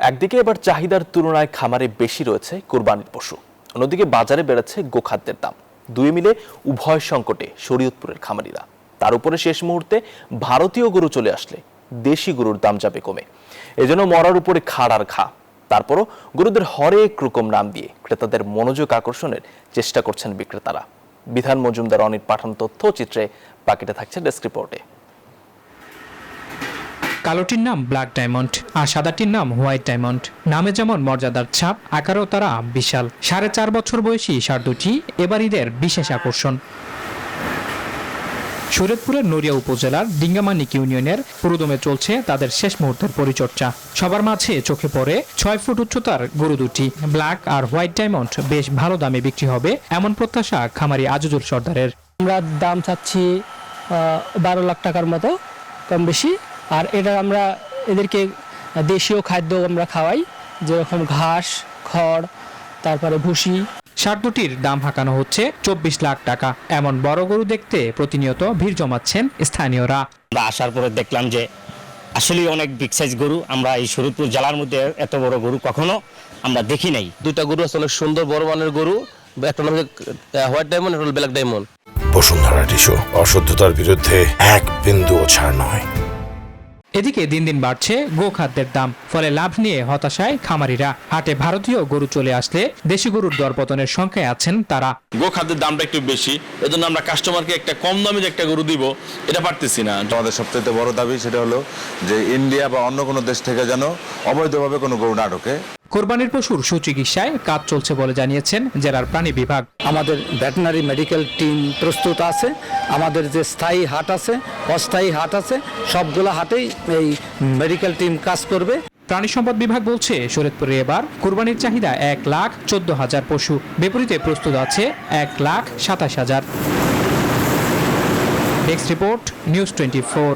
একদিকে এবার চাহিদার তুলনায় খামারে বেশি রয়েছে কোরবানির পশু, অন্যদিকে বাজারে বেড়েছে গোখাদ্যের দাম। দুই মিলে উভয় সংকটে শরীয়তপুরের খামারিরা। তার উপরে শেষ মুহূর্তে ভারতীয় গরু চলে আসলে দেশি গরুর দাম যাবে কমে। এজন্য মরার উপরে খাড় আর ঘা। তারপরও গরুদের হরেক রকম নাম দিয়ে ক্রেতাদের মনোযোগ আকর্ষণের চেষ্টা করছেন বিক্রেতারা। বিধান মজুমদার অনির পাঠান তথ্যচিত্রে বাকিটা থাকছে ডেস্ক রিপোর্টে। কালোটির নাম ব্ল্যাক ডায়মন্ড আর সাদাটির নাম হোয়াইট ডায়মন্ড। নামে যেমন মর্যাদার ছাপ, আকারেও তারা বিশাল। 4.5 বছর বয়সী ষাঁড় দুটি এবার ঈদের বিশেষ আকর্ষণ। শরীয়তপুরের নড়িয়া উপজেলার ডিঙ্গামানিক ইউনিয়নের পুরোদমে চলছে তাদের শেষ মুহূর্তের পরিচর্যা। সবার মাঝে চোখে পড়ে 6 ফুট উচ্চতার গরু দুটি। ব্ল্যাক আর হোয়াইট ডায়মন্ড বেশ ভালো দামে বিক্রি হবে এমন প্রত্যাশা খামারি আজিজুল সর্দারের। আমরা দাম চাচ্ছি 12 লাখ টাকার মতো, কম বেশি। আর এটা আমরা এদেরকে দেশীয় খাদ্য আমরা খাওয়াই, যেরকম ঘাস, খড়, তারপরে ভুসি। ষাঁড় দুটির দাম হাঁকানো হচ্ছে 24 লাখ টাকা। এমন বড় গরু দেখতে প্রতিনিয়ত ভিড় জমাচ্ছেন স্থানীয়রা। আমরা আসার পরে দেখলাম যে আসলে অনেক বিগ সাইজ গরু। আমরা এই শরীয়তপুর জেলার মধ্যে এত বড় গরু কখনো আমরা দেখি নাই। দুইটা গরু আছে, অনেক সুন্দর বড় মানের গরু। একটা নাম হোয়াইট ডায়মন্ড, একটা ব্ল্যাক ডায়মন্ড। বসুন্ধরা টিস্যু, অশুদ্ধতার বিরুদ্ধে এক বিন্দুও ছাড় নয়। এদিকে দিন দিন বাড়ছে গোখাদ্যের দাম, ফলে লাভ নিয়ে হতাশায় খামারিরা। হাটে ভারতীয় গরু চলে আসলে দেশি গরুর দরপতনের সংখ্যায় আছেন তারা। গোখাদ্যের দামটা একটু বেশি, এজন্য আমরা কাস্টমারকে একটা কম দামে যে একটা গরু দিব এটা পারতেছি না। আমাদের সবচেয়ে বড় দাবি সেটা হলো যে ইন্ডিয়া বা অন্য কোনো দেশ থেকে যেন অবৈধভাবে কোনো গরু না ঢোকে। কোরবানির পশুর সুচিকিৎসায় কাজ চলছে বলে জানিয়েছেন জেলার প্রাণী বিভাগ। আমাদের ভেটেরিনারি মেডিকেল টিম প্রস্তুত আছে। আমাদের যে স্থায়ী হাট আছে, অস্থায়ী হাট আছে, সবগুলো হাটেই এই মেডিকেল টিম কাজ করবে। প্রাণী সম্পদ বিভাগ বলছে শরীয়তপুরে এবার কোরবানির চাহিদা 1,14,000 পশু, বিপরীতে প্রস্তুত আছে 1,27,000। Desk report, news 24।